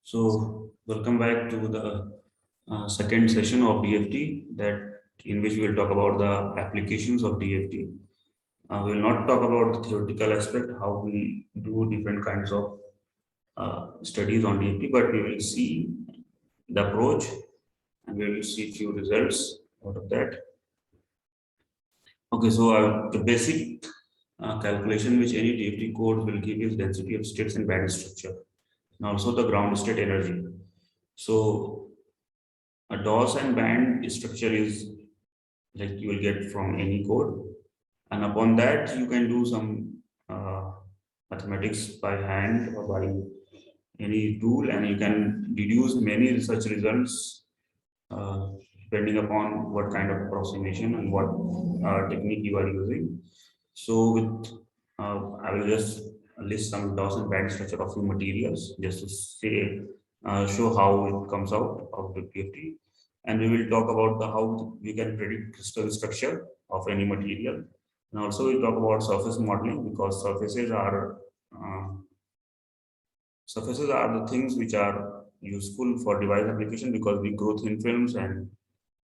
So, welcome back to the second session of DFT, that in which we will talk about the applications of DFT. We will not talk about the theoretical aspect, how we do different kinds of studies on DFT, but we will see the approach and we will see few results out of that. Okay, so the basic calculation which any DFT code will give is density of states and band structure, and also the ground state energy. So a DOS and band structure is like you will get from any code, and upon that you can do some mathematics by hand or by any tool, and you can deduce many research results depending upon what kind of approximation and what technique you are using. So with I will just list some DOS and band structure of few materials just to say show how it comes out of the PFT, and we will talk about the how we can predict crystal structure of any material, and also we talk about surface modeling, because uh, surfaces are the things which are useful for device application, because we grow thin films and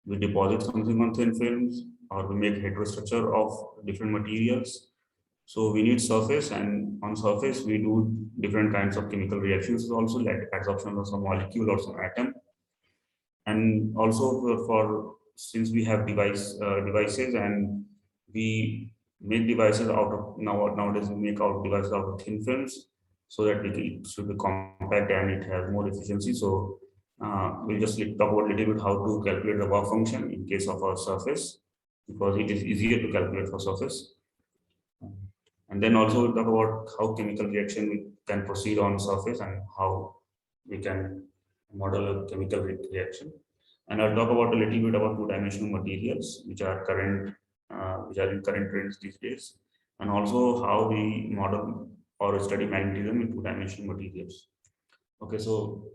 we deposit something on thin films, or we make heterostructure of different materials. So we need surface, and on surface we do different kinds of chemical reactions also, like adsorption of some molecule or some atom. And also since we have devices, and we make devices out of nowadays we make out devices out of thin films, so that it should be compact and it has more efficiency. So we'll just talk about a little bit how to calculate the work function in case of a surface, because it is easier to calculate for surface. And then also we'll talk about how chemical reaction we can proceed on surface, and how we can model a chemical reaction. And I'll talk about a little bit about two-dimensional materials, which are in current trends these days, and also how we model or study magnetism in two-dimensional materials. Okay, so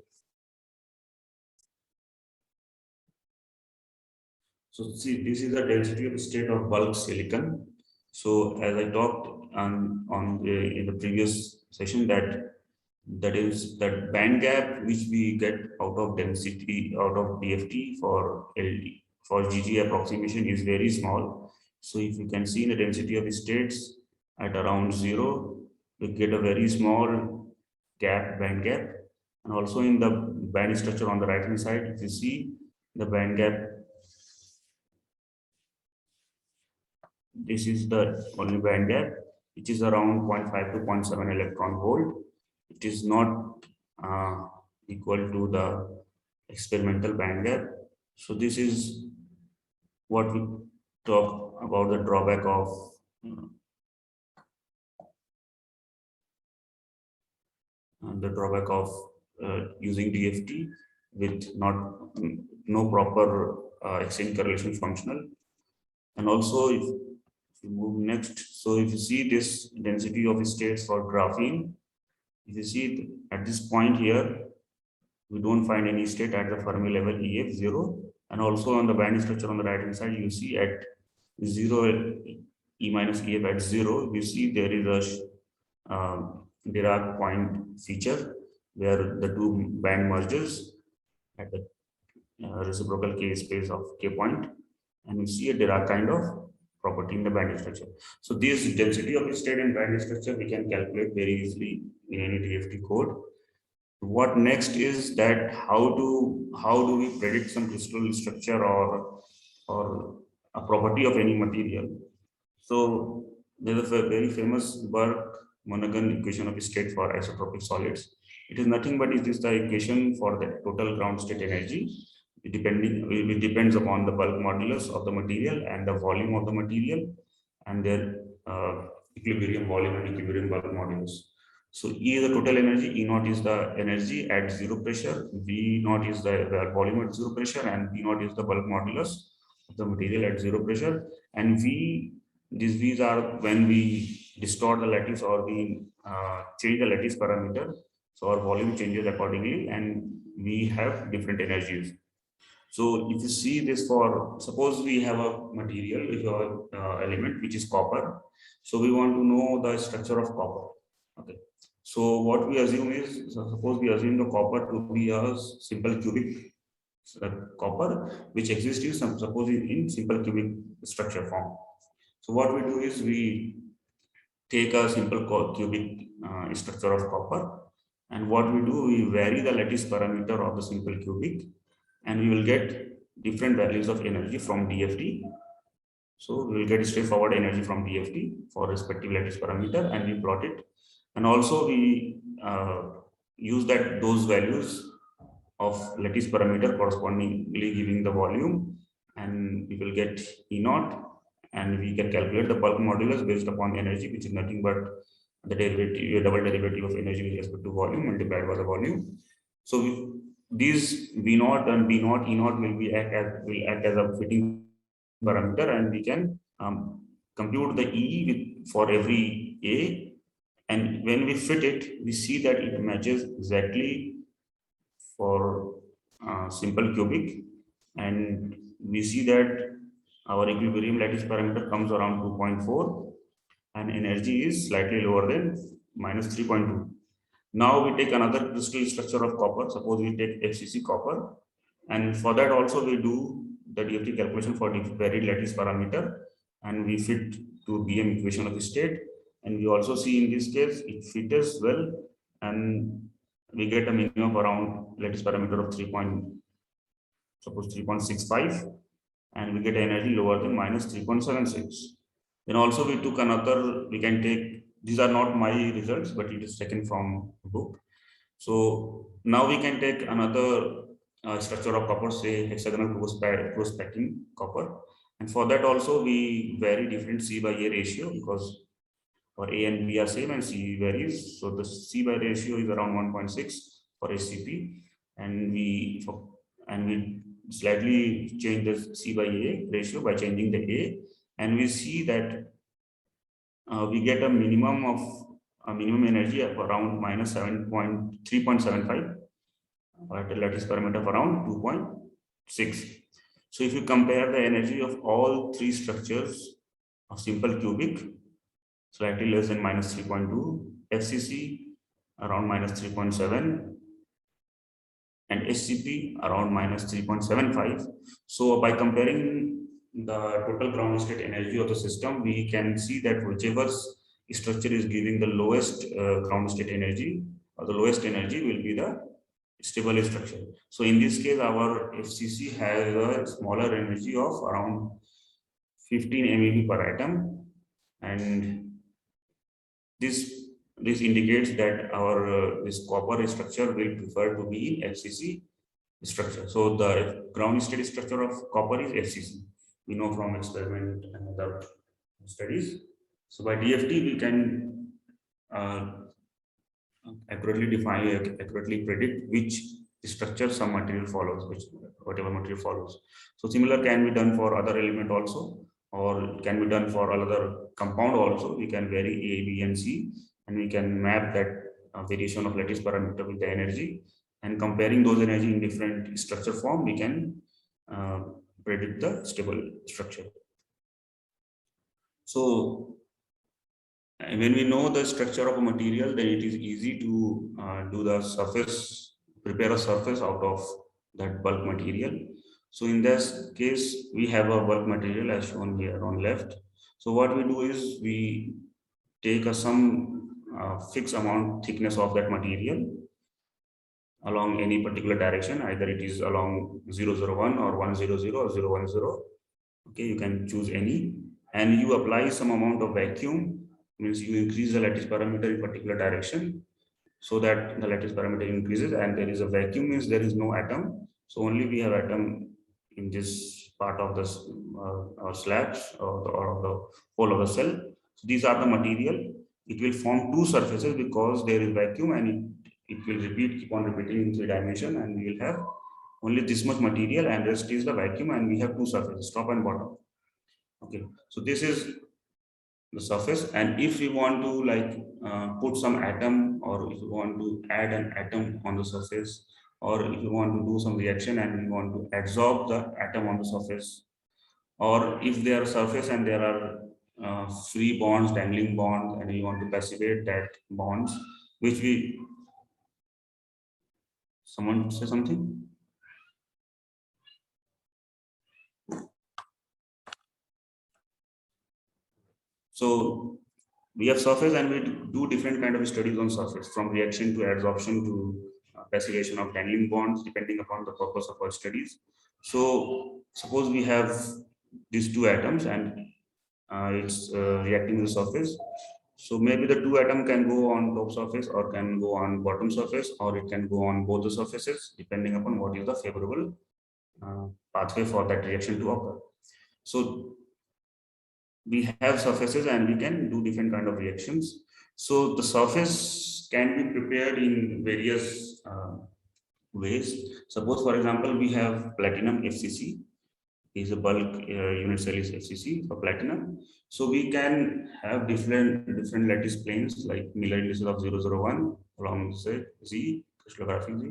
see, this is the density of state of bulk silicon. So as I talked in the previous session, that is that band gap which we get out of density out of DFT for LD for GG approximation is very small. So if you can see in the density of states at around 0, we get a very small band gap. And also in the band structure on the right hand side, if you see the band gap, this is the only band gap, which is around 0.5 to 0.7 electron volt. It is not equal to the experimental band gap. So this is what we talk about the drawback of using DFT with no proper exchange correlation functional. And also if you move next, so if you see this density of states for graphene, if you see at this point here, we don't find any state at the Fermi level EF 0, and also on the band structure on the right hand side, you see at 0 E minus EF at 0, we see there is a Dirac point feature where the two band merges at the reciprocal K space of K point, and we see a Dirac kind of property in the band structure. So this density of state and band structure we can calculate very easily in any DFT code. What next is that how do we predict some crystal structure or a property of any material? So there's a very famous Burke-Monaghan equation of state for isotropic solids. It is nothing but it is the equation for the total ground state energy. It depends upon the bulk modulus of the material and the volume of the material, and their equilibrium volume and equilibrium bulk modulus. So E is the total energy, E naught is the energy at 0 pressure, V naught is the volume at 0 pressure, and V naught is the bulk modulus of the material at 0 pressure. And these V's are when we distort the lattice or we change the lattice parameter. So our volume changes accordingly, and we have different energies. So if you see this, for suppose we have a material, we have an element which is copper. So we want to know the structure of copper. Okay. So what we assume is, suppose we assume the copper to be a simple cubic copper which exists in suppose in simple cubic structure form. So what we do is we take a simple cubic structure of copper, and what we do, we vary the lattice parameter of the simple cubic, and we will get different values of energy from DFT. So we will get straightforward energy from DFT for respective lattice parameter, and we plot it. And also we use that those values of lattice parameter correspondingly giving the volume, and we will get E naught, and we can calculate the bulk modulus based upon energy, which is nothing but the derivative, double derivative of energy with respect to volume multiplied by the volume. So these V naught and B naught, E naught will act as a fitting parameter, and we can compute the E for every A. And when we fit it, we see that it matches exactly for simple cubic, and we see that our equilibrium lattice parameter comes around 2.4, and energy is slightly lower than minus 3.2. Now we take another crystal structure of copper. Suppose we take FCC copper, and for that also we do the DFT calculation for the varied lattice parameter, and we fit to BM equation of the state, and we also see in this case it fits well, and we get a minimum around lattice parameter of 3.65, and we get energy lower than minus 3.76. Then also we took another, we can take, these are not my results, but it is taken from a book. So now we can take another structure of copper, say hexagonal close-packing copper. And for that also we vary different C by A ratio, because our A and B are same and C varies. So the C by ratio is around 1.6 for SCP, and we slightly change the C by A ratio by changing the A, and we see that we get a minimum energy of around minus 3.75 at a lattice parameter of around 2.6. So if you compare the energy of all three structures of simple cubic, slightly less than minus 3.2, FCC around minus 3.7, and SCP around minus 3.75. So by comparing the total ground state energy of the system, we can see that whichever structure is giving the lowest ground state energy, or the lowest energy, will be the stable structure. So in this case, our FCC has a smaller energy of around 15 MeV per atom, and this indicates that our this copper structure will prefer to be in FCC structure. So the ground state structure of copper is FCC. We know from experiment and other studies. So by DFT we can accurately predict which structure some material follows, whatever material follows. So similar can be done for other element also, or can be done for another compound also. We can vary A, B, and C, and we can map that variation of lattice parameter with the energy, and comparing those energy in different structure form, we can predict the stable structure. So when we know the structure of a material, then it is easy to prepare a surface out of that bulk material. So in this case, we have a bulk material as shown here on left. So what we do is we take some fixed amount thickness of that material along any particular direction, either it is along 001 or 100 or 010. Okay, you can choose any, and you apply some amount of vacuum, means you increase the lattice parameter in particular direction, so that the lattice parameter increases, and there is a vacuum, means there is no atom. So only we have atom in this part of this or slabs or the whole of the cell. So these are the material. It will form two surfaces because there is vacuum, and it will keep on repeating in 3 dimension, and we will have only this much material, and rest is the vacuum, and we have two surfaces, top and bottom. Okay, so this is the surface, and if we want to put some atom, or if you want to add an atom on the surface, or if you want to do some reaction and we want to absorb the atom on the surface, or if there are surface and there are free bonds, dangling bonds, and you want to passivate that bonds, which we, someone say something? So we have surface and we do different kind of studies on surface, from reaction to adsorption to passivation of dangling bonds, depending upon the purpose of our studies. So suppose we have these two atoms and it's reacting with the surface. So maybe the two atom can go on top surface or can go on bottom surface, or it can go on both the surfaces, depending upon what is the favorable pathway for that reaction to occur. So we have surfaces and we can do different kind of reactions. So the surface can be prepared in various ways. Suppose, for example, we have platinum FCC, is a bulk unit cell is FCC for platinum. So we can have different lattice planes like Miller indices of 001 along say Z crystallographic Z.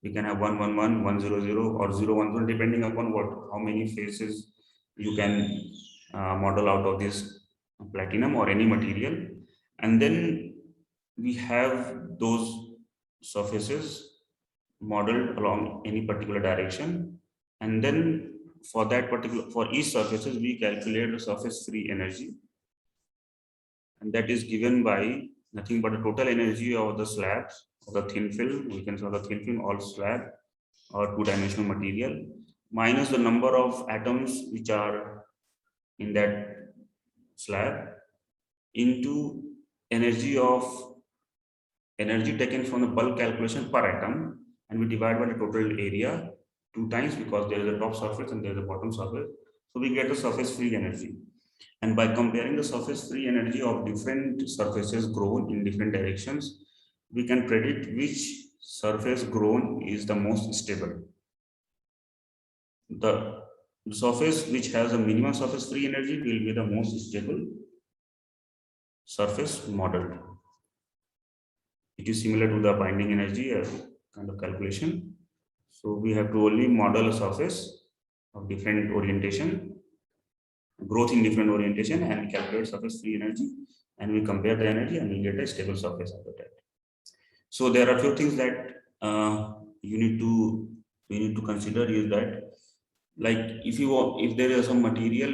We can have 111, 100, or 010, depending upon what how many phases you can model out of this platinum or any material. And then we have those surfaces modeled along any particular direction, and then for that particular, for each surfaces we calculate the surface free energy, and that is given by nothing but the total energy of the slabs of the thin film, we can say the thin film or slab or two-dimensional material, minus the number of atoms which are in that slab into energy taken from the bulk calculation per atom, and we divide by the total area two times, because there is a top surface and there is a bottom surface. So we get the surface free energy. And by comparing the surface free energy of different surfaces grown in different directions, we can predict which surface grown is the most stable. The surface which has a minimum surface free energy will be the most stable surface modeled. It is similar to the binding energy kind of calculation. So we have to only model a surface of different orientation, growth in different orientation, and we calculate surface free energy, and we compare the energy and we get a stable surface after that. So there are few things that you need to we need to consider is that, like if there is some material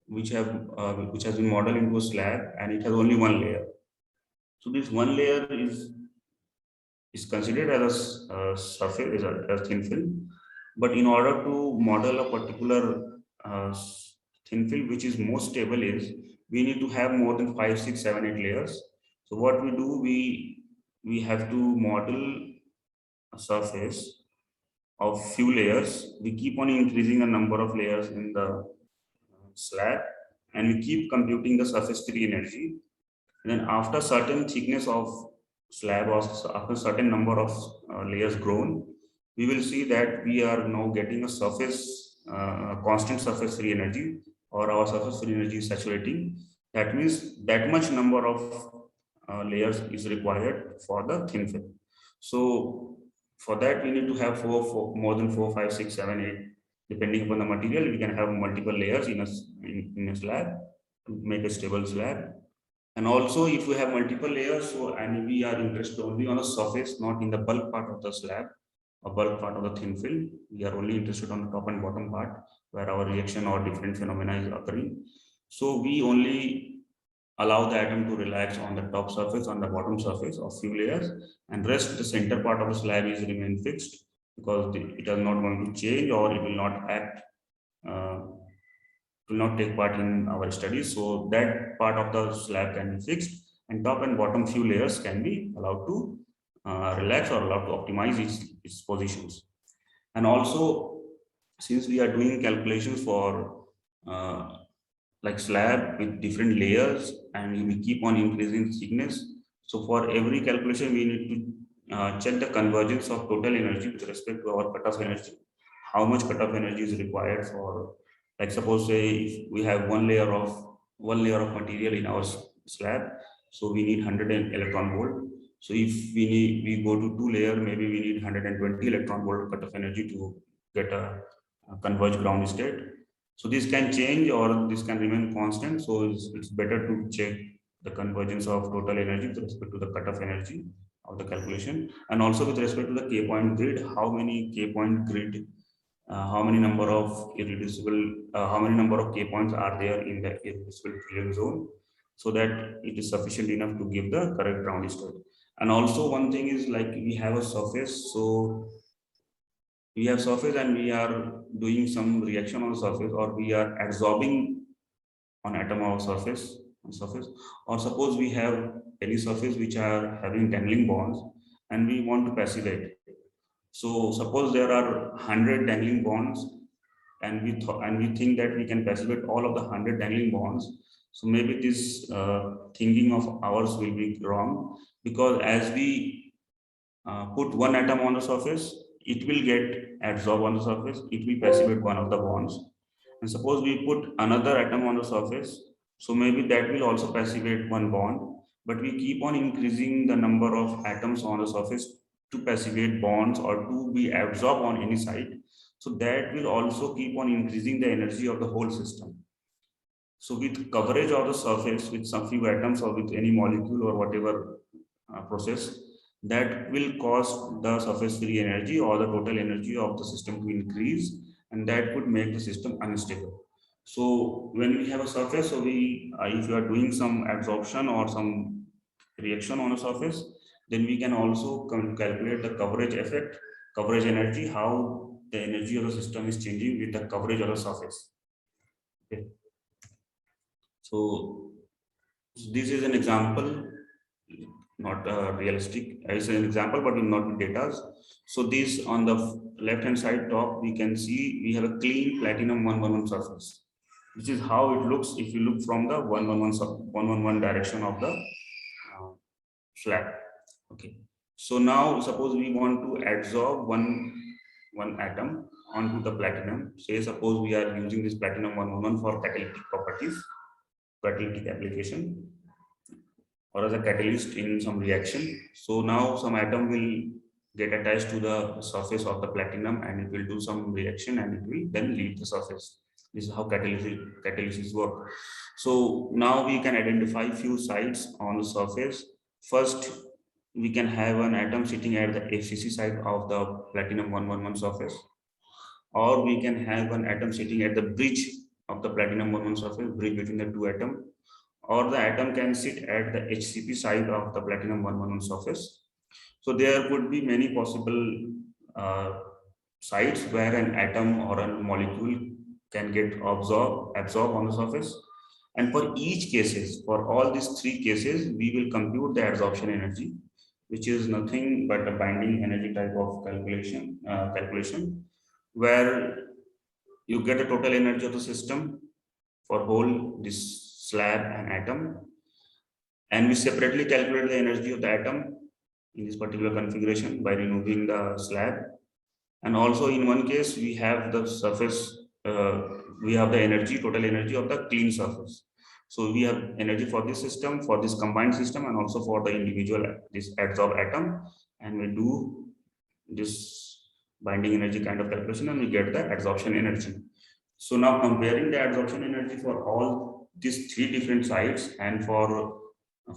which has been modeled into a slab and it has only one layer. So this one layer is considered as a surface, is a thin film. But in order to model a particular thin film which is most stable, is we need to have more than 5, 6, 7, 8 layers. So what we do, we have to model a surface of few layers. We keep on increasing the number of layers in the slab, and we keep computing the surface free energy. And then after certain thickness of slab or after certain number of layers grown, we will see that we are now getting a surface constant surface free energy, or our surface free energy is saturating. That means that much number of layers is required for the thin film. So for that we need to have more than 4, 5, 6, 7, 8, depending upon the material. We can have multiple layers in a slab to make a stable slab. And also, if we have multiple layers, so and we are interested only on the surface, not in the bulk part of the slab or bulk part of the thin film, we are only interested on the top and bottom part where our reaction or different phenomena is occurring. So we only allow the atom to relax on the top surface, on the bottom surface of few layers, and rest the center part of the slab is remain fixed, because it is not going to change or it will not act. Will not take part in our studies. So that part of the slab can be fixed, and top and bottom few layers can be allowed to relax or allowed to optimize its positions. And also, since we are doing calculations for like slab with different layers and we keep on increasing thickness, so for every calculation we need to check the convergence of total energy with respect to our cutoff energy. How much cutoff energy is required for, like suppose say if we have one layer of material in our slab, so we need 100 electron volt. So if we go to two layer, maybe we need 120 electron volt cutoff energy to get a converged ground state. So this can change or this can remain constant. So it's better to check the convergence of total energy with respect to the cutoff energy. of the calculation. And also with respect to the K point grid, how many K point grid, how many number of irreducible, how many number of K points are there in the irreducible trillion zone, so that it is sufficient enough to give the correct Brownlee state. And also one thing is like we have a surface, so we have surface and we are doing some reaction on the surface, or we are absorbing on atom or surface, or suppose we have any surface which are having dangling bonds and we want to passivate. So suppose there are 100 dangling bonds, and we think that we can passivate all of the 100 dangling bonds. So maybe this thinking of ours will be wrong, because as we put one atom on the surface, it will get absorbed on the surface, it will passivate one of the bonds. And suppose we put another atom on the surface, so maybe that will also passivate one bond, but we keep on increasing the number of atoms on the surface to passivate bonds or to be absorbed on any side. So that will also keep on increasing the energy of the whole system. So with coverage of the surface with some few atoms or with any molecule or whatever process, that will cause the surface free energy or the total energy of the system to increase, and that would make the system unstable. So when we have a surface, so we if you are doing some absorption or some reaction on a surface, then we can also calculate the coverage effect, coverage energy, how the energy of the system is changing with the coverage of the surface. Okay. So this is an example, not realistic. It's an example, but not with data. So this on the left hand side top, we can see we have a clean platinum 111 surface. This is how it looks if you look from the 111 direction of the slab. Okay. So now suppose we want to adsorb one atom onto the platinum. Say suppose we are using this platinum 111 for catalytic properties, catalytic application, or as a catalyst in some reaction. So now some atom will get attached to the surface of the platinum and it will do some reaction and it will then leave the surface. This is how catalysis work. So now we can identify few sites on the surface. First, we can have an atom sitting at the FCC side of the platinum 111 surface, or we can have an atom sitting at the bridge of the platinum 111 surface, bridge between the two atoms, or the atom can sit at the HCP side of the platinum 111 surface. So there could be many possible uh, sites where an atom or a molecule can get absorbed on the surface. And for each cases, for all these three cases, we will compute the adsorption energy, which is nothing but a binding energy type of calculation, where you get the total energy of the system for whole this slab and atom, and we separately calculate the energy of the atom in this particular configuration by removing the slab. And also in one case we have the surface, we have the energy, total energy of the clean surface. So we have energy for this system, for this combined system, and also for the individual this adsorb atom, and we do this binding energy kind of calculation and we get the adsorption energy. So now comparing the adsorption energy for all these three different sites, and for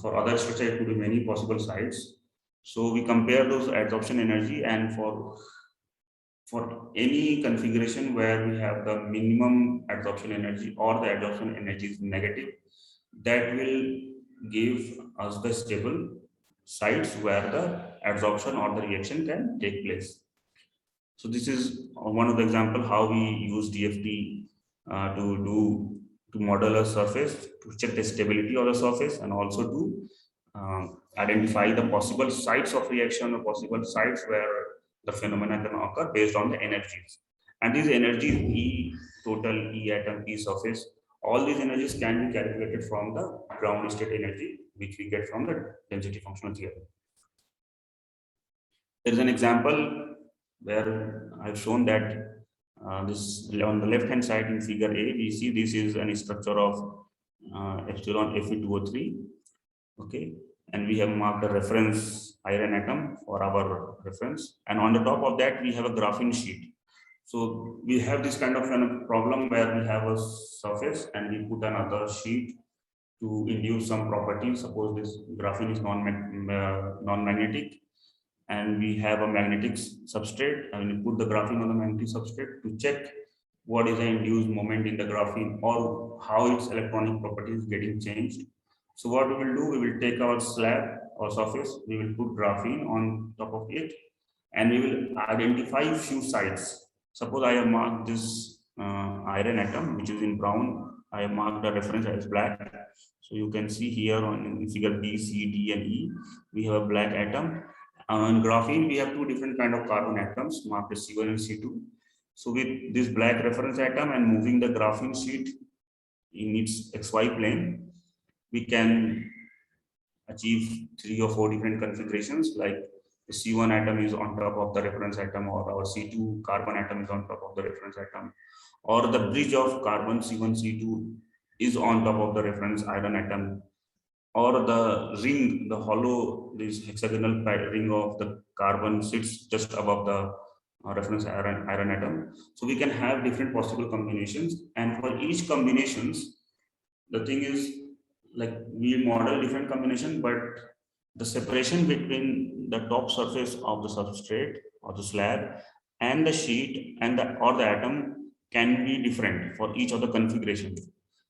other structure it could be many possible sites. So we compare those adsorption energy, and for any configuration where we have the minimum adsorption energy or the adsorption energy is negative, that will give us the stable sites where the adsorption or the reaction can take place. So this is one of the example how we use DFT to model a surface, to check the stability of the surface, and also to identify the possible sites of reaction or possible sites where the phenomena can occur based on the energies. And these energies, E total, E atom, E surface, all these energies can be calculated from the ground state energy, which we get from the density functional theory. There is an example where I've shown that this on the left hand side in figure A, we see this is a structure of epsilon Fe2O3. Okay, and we have marked a reference iron atom for our reference, and on the top of that we have a graphene sheet. So we have this kind of a problem where we have a surface and we put another sheet to induce some properties. Suppose this graphene is non-magnetic, and we have a magnetic substrate, and we put the graphene on the magnetic substrate to check what is the induced moment in the graphene or how its electronic properties getting changed. So what we will do, we will take our slab or surface, we will put graphene on top of it, and we will identify few sites. Suppose I have marked this iron atom, which is in brown. I have marked the reference as black. So you can see here on figure B, C, D, and E, we have a black atom. On graphene, we have two different kind of carbon atoms marked as C1 and C2. So with this black reference atom and moving the graphene sheet in its XY plane, we can achieve 3 or 4 different configurations, like the C1 atom is on top of the reference atom, or our C2 carbon atom is on top of the reference atom, or the bridge of carbon C1, C2 is on top of the reference iron atom, or the ring, the hollow, this hexagonal ring of the carbon sits just above the reference iron atom. So we can have different possible combinations, and for each combinations, the thing is, like, we model different combination, but the separation between the top surface of the substrate or the slab and the sheet and the or the atom can be different for each of the configuration.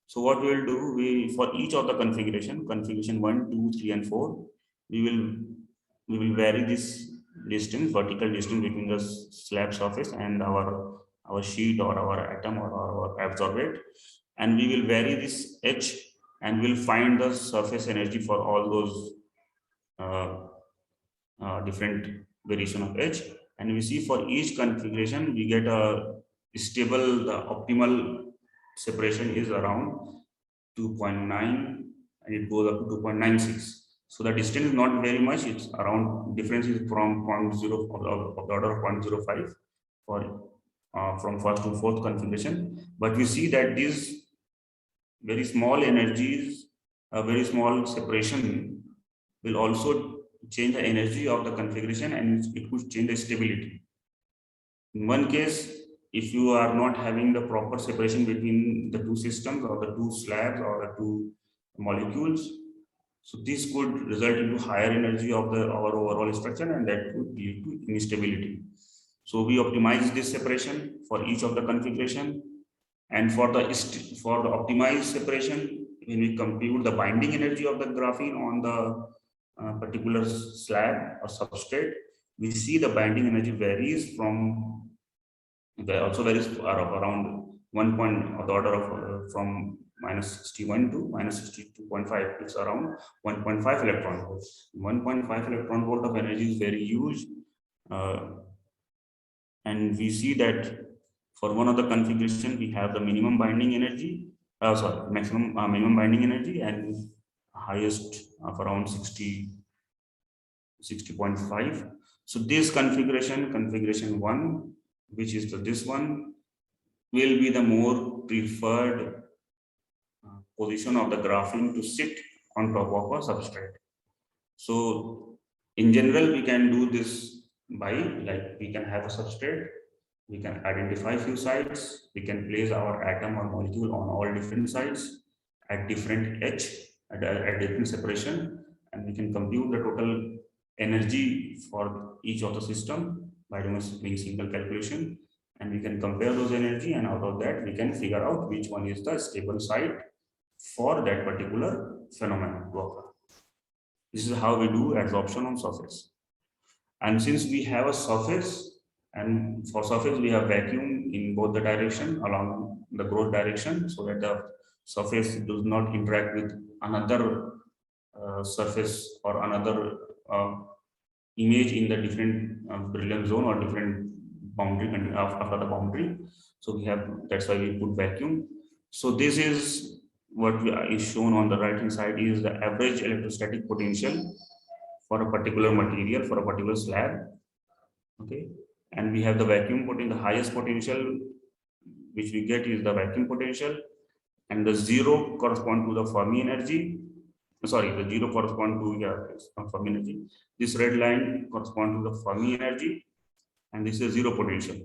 So what we will do, we for each of the configuration 1, 2, 3, and 4, we will vary this distance, vertical distance between the slab surface and our sheet or our atom or our absorbate, and we will vary this h, and we'll find the surface energy for all those different variation of h, and we see for each configuration we get a stable, the optimal separation is around 2.9, and it goes up to 2.96. So the distance is not very much, it's around, difference is from 0.0 of the order of 0.05 for from first to fourth configuration. But we see that these very small energies, a very small separation will also change the energy of the configuration, and it could change the stability. In one case, if you are not having the proper separation between the two systems or the two slabs or the two molecules, so this could result into higher energy of our overall structure, and that could lead to instability. So we optimize this separation for each of the configuration, and for the optimized separation, when we compute the binding energy of the graphene on the particular slab or substrate, we see the binding energy varies from also varies around 1 point of the order of from -61 to -62.5. It's around 1.5 electron volts. 1.5 electron volt of energy is very huge, and we see that for one of the configuration we have the minimum binding energy, maximum minimum binding energy, and highest of around 60.5. So this configuration 1, which is this one, will be the more preferred position of the graphene to sit on top of a substrate. So in general, we can do this by, like, we can have a substrate, we can identify few sites, we can place our atom or molecule on all different sites at different h, at different separation, and we can compute the total energy for each of the system by doing single calculation, and we can compare those energy, and out of that we can figure out which one is the stable site for that particular phenomenon to occur. This is how we do adsorption on surface. And since we have a surface, and for surface we have vacuum in both the direction along the growth direction, so that the surface does not interact with another surface or another image in the different brilliant zone or different boundary after the boundary. So we have, that's why we put vacuum. So this is what is shown on the right hand side, is the average electrostatic potential for a particular material, for a particular slab. Okay, and we have the vacuum potential, the highest potential which we get is the vacuum potential, and the 0 correspond to the Fermi energy. Sorry, the 0 correspond to Fermi energy. This red line correspond to the Fermi energy, and this is 0 potential.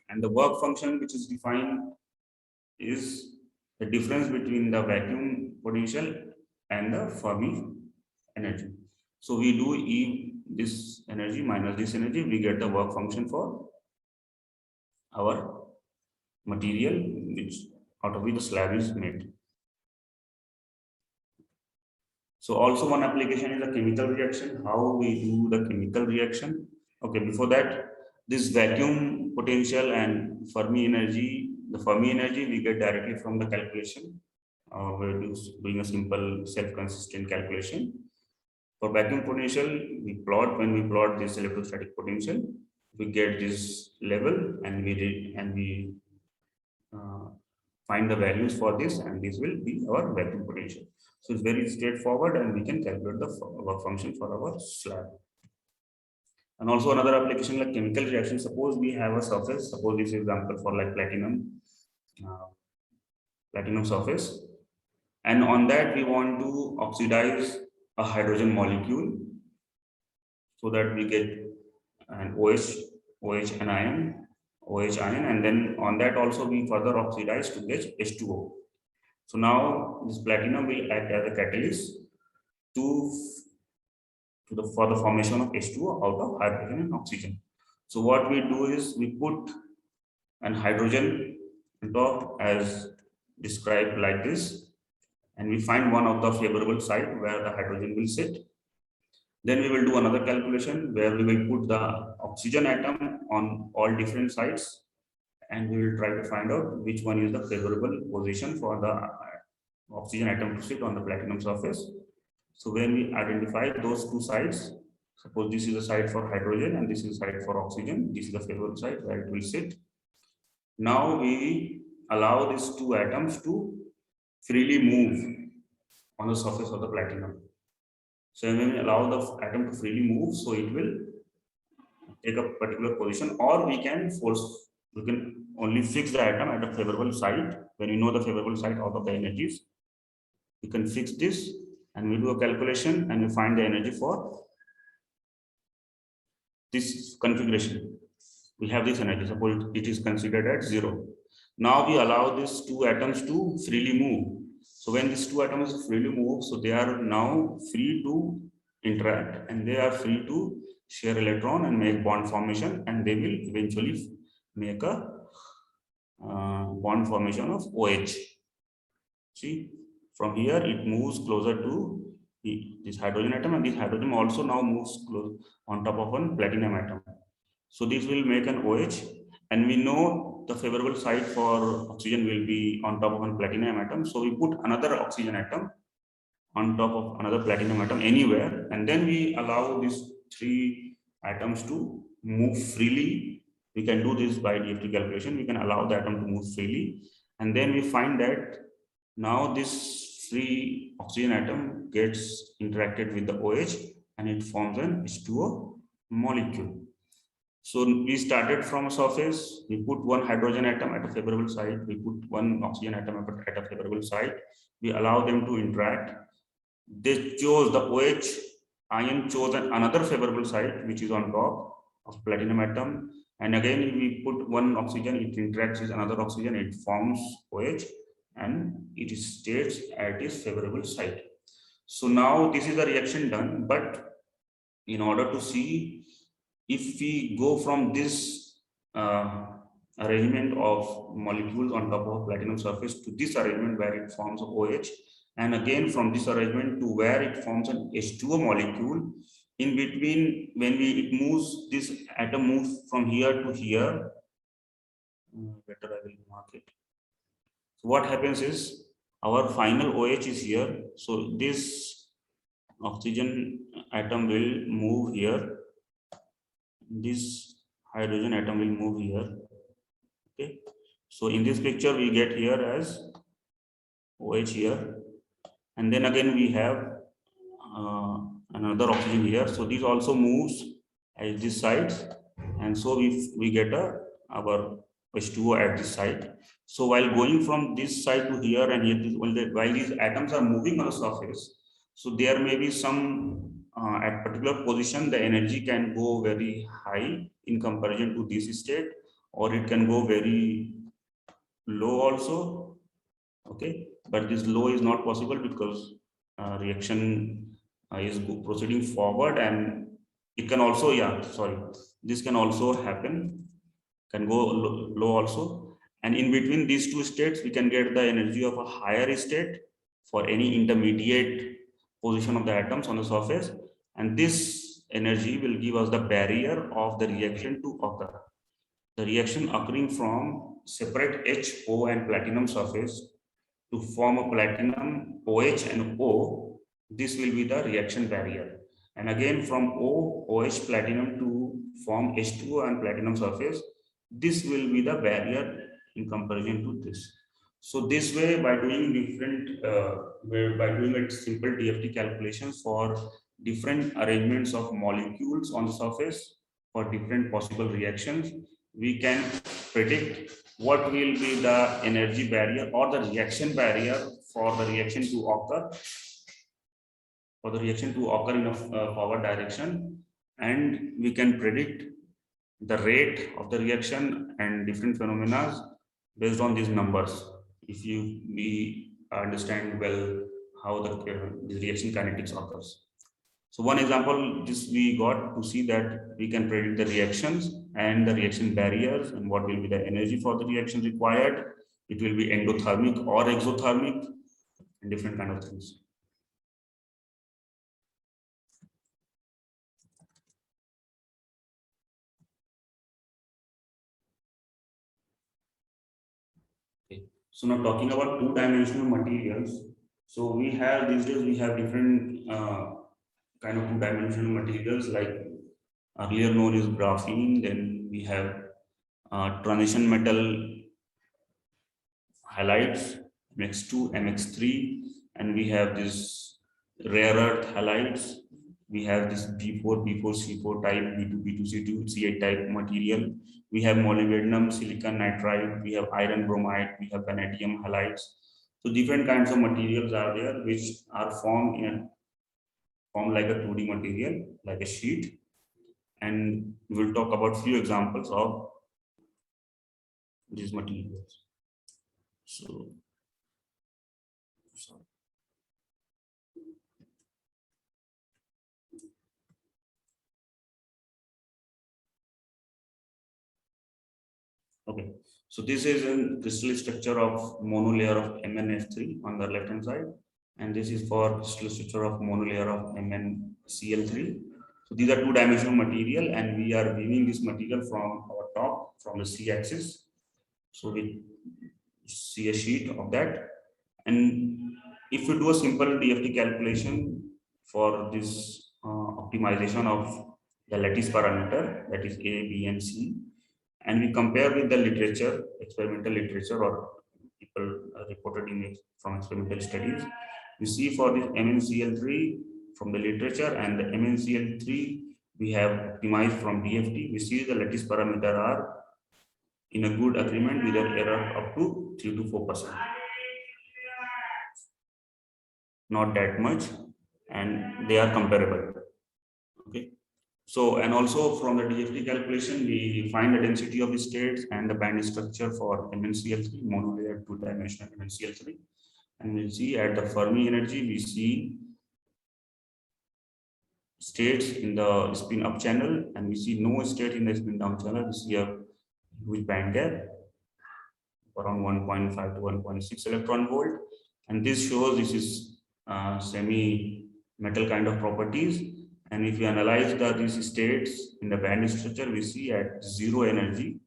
And the work function which is defined is the difference between the vacuum potential and the Fermi energy. So we do E this energy minus this energy, we get the work function for our material which out of which the slab is made. So also one application is the chemical reaction, how we do the chemical reaction. Okay, before that, this vacuum potential and Fermi energy, the Fermi energy we get directly from the calculation. We're doing a simple self-consistent calculation. For vacuum potential, when we plot this electrostatic potential, we get this level and we uh, find the values for this, and this will be our vacuum potential. So it's very straightforward, and we can calculate the work function for our slab. And also another application like chemical reaction. Suppose we have a surface. Suppose this is example for like uh, platinum surface, and on that we want to oxidize a hydrogen molecule so that we get an OH anion, and then on that also we further oxidize to get H2O. So now this platinum will act as a catalyst to, for the formation of H2O out of hydrogen and oxygen. So what we do is we put an hydrogen on top as described like this, and we find one of the favorable site where the hydrogen will sit. Then we will do another calculation where we will put the oxygen atom on all different sides, and we will try to find out which one is the favorable position for the oxygen atom to sit on the platinum surface. So when we identify those two sides, suppose this is a site for hydrogen and this is a site for oxygen, this is the favorable site where it will sit. Now we allow these two atoms to freely move on the surface of the platinum. So when we allow the atom to freely move, so it will take a particular position, or we can only fix the atom at a favorable site. When you know the favorable site out of the energies, you can fix this, and we do a calculation and we find the energy for this configuration. We have this energy, suppose it is considered at 0. Now we allow these two atoms to freely move. So when these two atoms freely move, so they are now free to interact, and they are free to share electron and make bond formation, and they will eventually make a bond formation of OH. See, from here it moves closer to this hydrogen atom, and this hydrogen also now moves close on top of one platinum atom. So this will make an OH, and we know the favorable site for oxygen will be on top of one platinum atom. So we put another oxygen atom on top of another platinum atom anywhere, and then we allow these three atoms to move freely. We can do this by DFT calculation. We can allow the atom to move freely, and then we find that now this free oxygen atom gets interacted with the OH, and it forms an H2O molecule. So we started from a surface, we put one hydrogen atom at a favorable site, we put one oxygen atom at a favorable site, we allow them to interact. They chose, the OH ion chose another favorable site which is on top of platinum atom, and again we put one oxygen, it interacts with another oxygen, it forms OH, and it stays at its favorable site. So now this is the reaction done, but in order to see if we go from this arrangement of molecules on top of platinum surface to this arrangement where it forms OH, and again from this arrangement to where it forms an H2O molecule, in between when it moves, this atom moves from here to here. Better I will mark it. So what happens is our final OH is here. So this oxygen atom will move here. This hydrogen atom will move here. Okay. So in this picture, we get here as OH here. And then again, we have another oxygen here. So this also moves at this side. And so we get our H2O at this side. So while going from this side to here and here, while these atoms are moving on the surface, so there may be some at particular position, the energy can go very high in comparison to this state, or it can go very low also. Okay, but this low is not possible because reaction is proceeding forward, and it can also, yeah, sorry, this can also happen, can go low also, and in between these two states we can get the energy of a higher state for any intermediate position of the atoms on the surface, and this energy will give us the barrier of the reaction to occur. The reaction occurring from separate HO and platinum surface to form a platinum OH and O, this will be the reaction barrier. And again from OH platinum to form H2O and platinum surface, this will be the barrier in comparison to this. So this way, by doing by doing a simple DFT calculations for different arrangements of molecules on the surface for different possible reactions, we can predict what will be the energy barrier or the reaction barrier for the reaction to occur in a forward direction, and we can predict the rate of the reaction and different phenomena based on these numbers, if we understand well how the reaction kinetics occurs. So one example, this we got to see that we can predict the reactions and the reaction barriers and what will be the energy for the reaction required. It will be endothermic or exothermic and different kind of things. Okay. So now talking about two-dimensional materials. So we have these days we have different kind of two-dimensional materials, like earlier known as graphene. Then we have transition metal halides, MX2, MX3, and we have this rare earth halides. We have this B4, B4, C4 type, B2, B2, C2, C8 type material. We have molybdenum, silicon nitride, we have iron bromide, we have vanadium halides. So different kinds of materials are there which are formed like a 2D material, like a sheet. And we will talk about few examples of these materials. So, sorry. Okay, so this is a crystal structure of monolayer of MnF3 on the left hand side, and this is for crystal structure of monolayer of MnCl3. So these are two-dimensional material, and we are viewing this material from our top, from the C-axis. So we see a sheet of that, and if we do a simple DFT calculation for this optimization of the lattice parameter, that is A, B, and C, and we compare with the literature, experimental literature, or people reported in from experimental studies, we see for this MnCl3 from the literature and the MnCl3 we have optimized from DFT, we see the lattice parameter are in a good agreement with an error up to 3 to 4%. Not that much, and they are comparable. Okay. So, and also from the DFT calculation, we find the density of the states and the band structure for MnCl3, monolayer two-dimensional MnCl3. And we'll see at the Fermi energy, we see states in the spin up channel, and we see no state in the spin down channel. We see a huge band gap around 1.5 to 1.6 electron volt. And this shows this is semi-metal kind of properties. And if we analyze these states in the band structure, we see at zero energy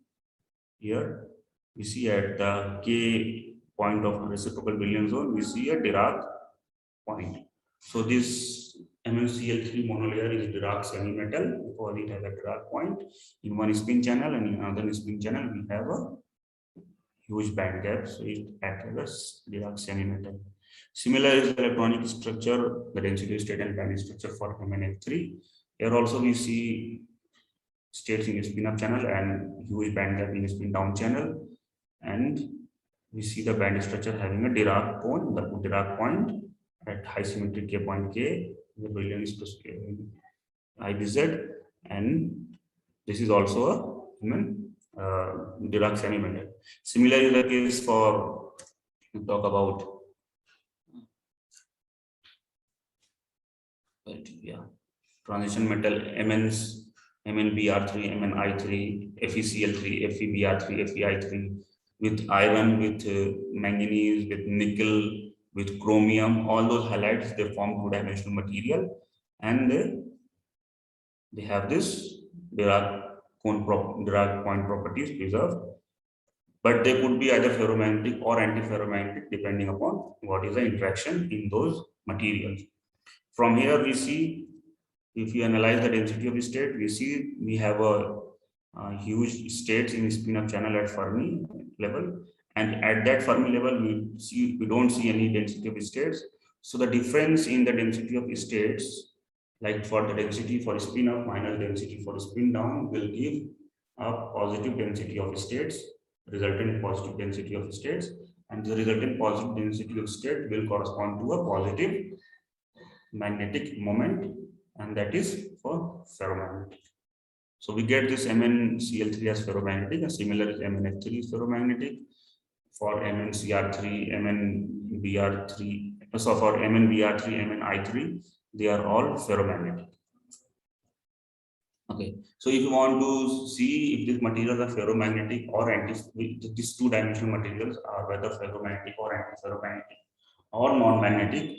here, we see at the K point of reciprocal Williams zone, we see a Dirac point. So this MnCl3 monolayer is Dirac semi-metal because it has a Dirac point. In one spin channel and in another spin channel, we have a huge band gap. So it acts as Dirac semi-metal. Similar is the electronic structure, the density state and band structure for MnF3. Here also we see states in spin up channel and huge band gap in spin down channel. And we see the band structure having a Dirac point at high symmetry K point K, the Brilliant is IBZ, and this is also a Dirac semi-metal. Similar is the case for we talk about yeah, transition metal MNs, MnBr3, MnI3, FeCl3, FeBr3, FeI3, with iron, with manganese, with nickel, with chromium, all those halides, they form two-dimensional material, and they have this Dirac point properties preserved, but they could be either ferromagnetic or antiferromagnetic depending upon what is the interaction in those materials. From here, we see, if we analyze the density of the state, we see we have a huge states in spin-up channel at Fermi level, and at that Fermi level, we don't see any density of states. So the difference in the density of states, like for the density for spin up minus density for spin down, will give a positive density of states, resultant positive density of states, and the resultant positive density of state will correspond to a positive magnetic moment, and that is for ferromagnetic. So we get this MnCl3 as ferromagnetic, and similar is MnF3 is ferromagnetic. For MnCr3, MnBr3, so for MnBr3, MnI3, they are all ferromagnetic. Okay, so if you want to see if these materials are ferromagnetic or these two-dimensional materials are whether ferromagnetic or antiferromagnetic or non-magnetic,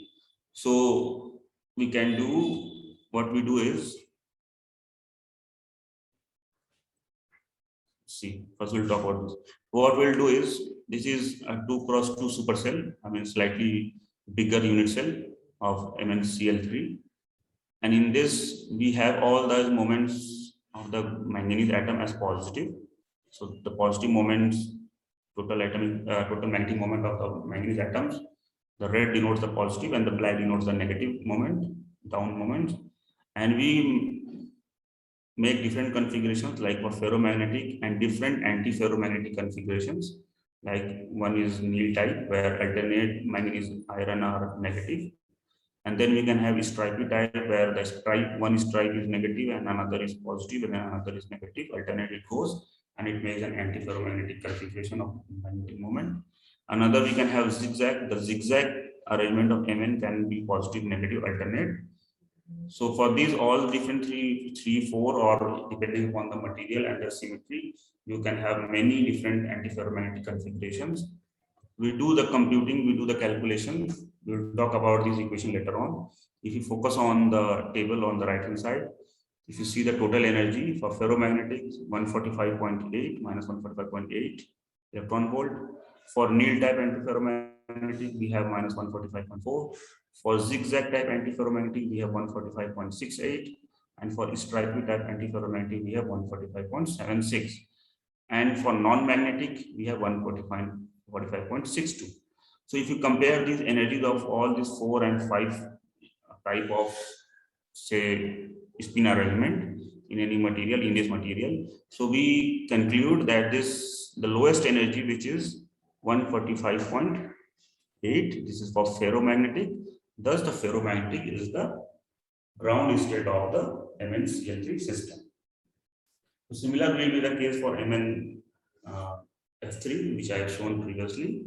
so we can do, what we do is, see, first we'll talk about this. What we'll do is, this is a 2x2 supercell, I mean slightly bigger unit cell of MnCl3. And in this, we have all the moments of the manganese atom as positive. So the positive moments, total magnetic moment of the manganese atoms, the red denotes the positive and the black denotes the negative moment, down moments. And we make different configurations like for ferromagnetic and different anti-ferromagnetic configurations. Like one is nil type where alternate manganese iron are negative. And then we can have stripy type where the stripe, one stripe is negative and another is positive and another is negative. Alternate it goes and it makes an anti-ferromagnetic configuration of magnetic moment. Another we can have zigzag. The zigzag arrangement of Mn can be positive, negative, alternate. So for these all different three, four, or depending upon the material and the symmetry, you can have many different antiferromagnetic configurations. We do the computing, we do the calculation. We'll talk about this equation later on. If you focus on the table on the right hand side, if you see the total energy for ferromagnetic, 145.8 minus 145.8 electron volt. For nil type antiferromagnetic, we have minus 145.4. For zigzag type antiferromagnetic, we have 145.68. And for stripy type antiferromagnetic, we have 145.76. And for non-magnetic, we have 145.62. So if you compare these energies of all these 4 and 5 type of, say, spin arrangement in any material, in this material, so we conclude that the lowest energy, which is 145.8, this is for ferromagnetic. Thus the ferromagnetic is the ground state of the MnCl3 system. So similar will be the case for MnF3, which I have shown previously.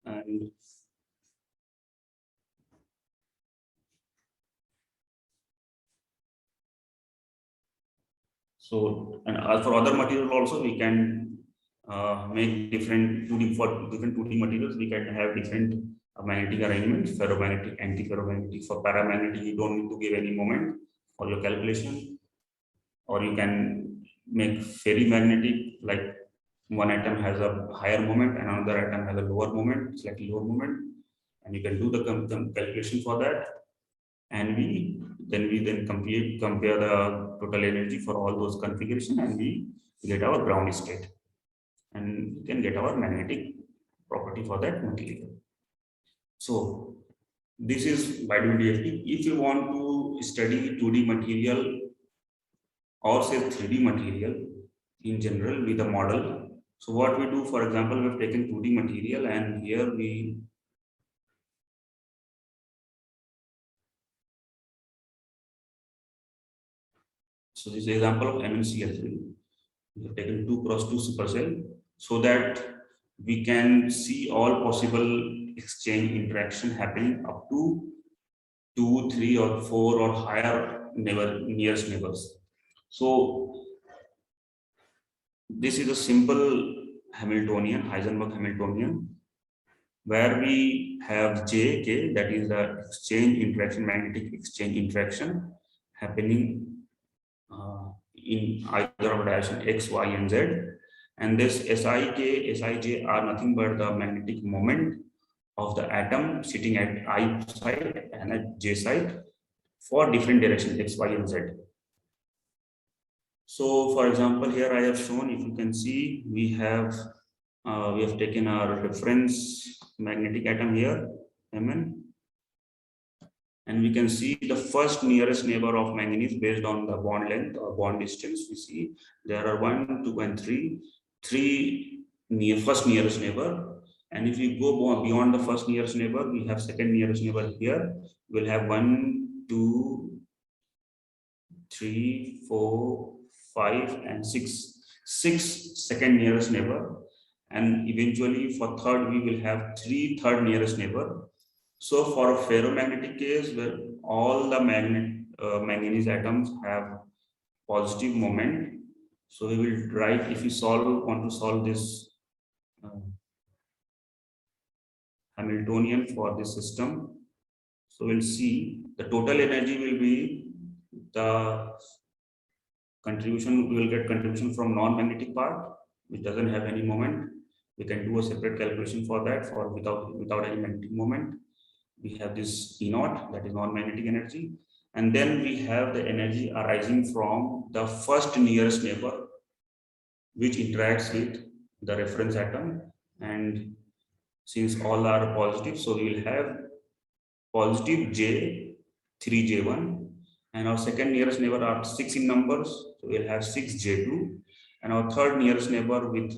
And so, and for other material also, we can make different 2D, for different 2D materials, we can have different magnetic arrangements, ferromagnetic, antiferromagnetic. For paramagnetic, you don't need to give any moment for your calculation, or you can make ferrimagnetic, like one atom has a higher moment and another atom has a lower moment, slightly lower moment, and you can do the calculation for that. And we then compare the total energy for all those configuration, and we get our ground state, and we can get our magnetic property for that material. So this is by doing DFT. If you want to study 2D material or say 3D material in general with a model, so what we do, for example, we've taken 2D material and here we so this is example of MnCl3. We have taken 2x2 supercell so that we can see all possible exchange interaction happening up to 2, 3, or 4 or higher nearest neighbors. So this is a simple Hamiltonian, Heisenberg Hamiltonian, where we have J, K, that is the exchange interaction, magnetic exchange interaction happening in either of direction X, Y, and Z. And this Sik, Sij are nothing but the magnetic moment of the atom sitting at I side and at J side for different directions X, Y, and Z. So, for example, here I have shown, if you can see, we have taken our reference magnetic atom here, Mn, and we can see the first nearest neighbor of manganese based on the bond length or bond distance. We see there are 1, 2, and 3. 3 first nearest neighbor, and if we go beyond the first nearest neighbor, we have second nearest neighbor here. We'll have 1, 2, 3, 4, 5, and 6. 6 second nearest neighbor, and eventually for third we will have 3 third nearest neighbor. So for a ferromagnetic case where all the manganese atoms have positive moment, so we will write, if we want to solve this Hamiltonian for this system, so we'll see the total energy will be the contribution. We will get contribution from non-magnetic part, which doesn't have any moment. We can do a separate calculation for that, for without any magnetic moment. We have this E naught, that is non-magnetic energy, and then we have the energy arising from the first nearest neighbor, which interacts with the reference atom. And since all are positive, so we will have positive J, 3J1, and our second nearest neighbor are 6 in numbers, so we'll have 6J2, and our third nearest neighbor with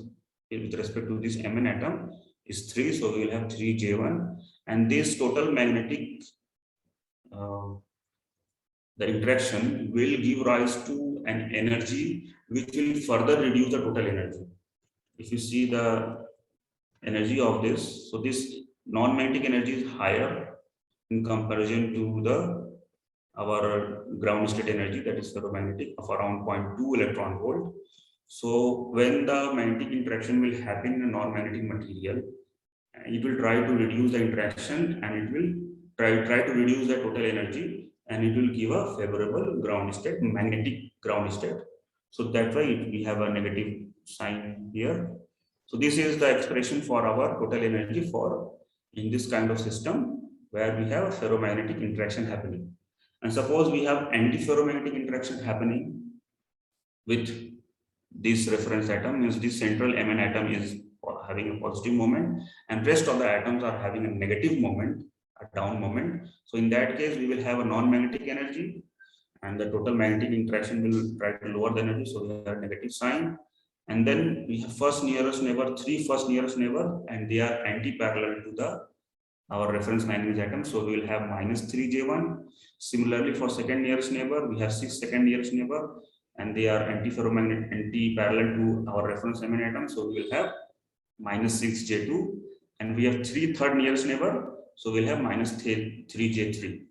respect to this Mn atom is 3, so we will have 3J1, and this total magnetic the interaction will give rise to an energy which will further reduce the total energy. If you see the energy of this, so this non-magnetic energy is higher in comparison to our ground state energy, that is ferromagnetic, of around 0.2 electron volt. So when the magnetic interaction will happen in a non-magnetic material, it will try to reduce the interaction, and it will try to reduce the total energy, and it will give a favorable ground state, magnetic ground state. So that's why we have a negative sign here. So this is the expression for our total energy for in this kind of system where we have ferromagnetic interaction happening. And suppose we have antiferromagnetic interaction happening with this reference atom, means this central Mn atom is having a positive moment, and rest of the atoms are having a negative moment, a down moment. So in that case, we will have a non-magnetic energy, and the total magnetic interaction will try to lower the energy, so we have a negative sign. And then we have first nearest neighbor, 3 first nearest neighbor, and they are anti-parallel to our reference manganese atom, so we will have minus 3J1. Similarly, for second nearest neighbor, we have 6 second nearest neighbor, and they are anti-parallel to our reference Mn atom, so we will have minus 6J2, and we have 3 third nearest neighbor, so we'll have minus 3J3.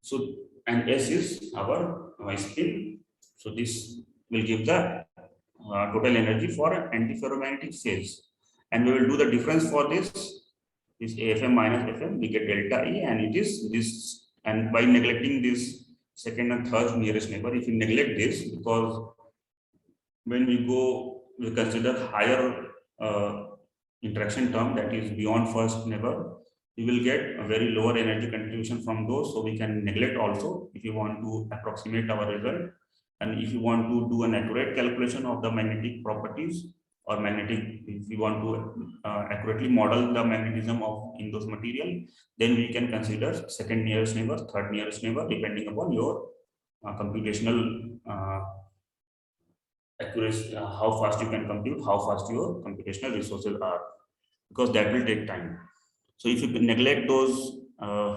So, and S is our spin, so this will give the total energy for an antiferromagnetic phase, and we will do the difference for this AFM minus FM, we get delta E, and it is this. And by neglecting this second and third nearest neighbor, if you neglect this, because when we consider higher interaction term, that is beyond first neighbor, we will get a very lower energy contribution from those, so we can neglect also if you want to approximate our result. And if you want to do an accurate calculation of the magnetic properties or magnetic, if you want to accurately model the magnetism of in those material, then we can consider second nearest neighbor, third nearest neighbor, depending upon your computational accuracy, how fast you can compute, how fast your computational resources are, because that will take time. So if you neglect those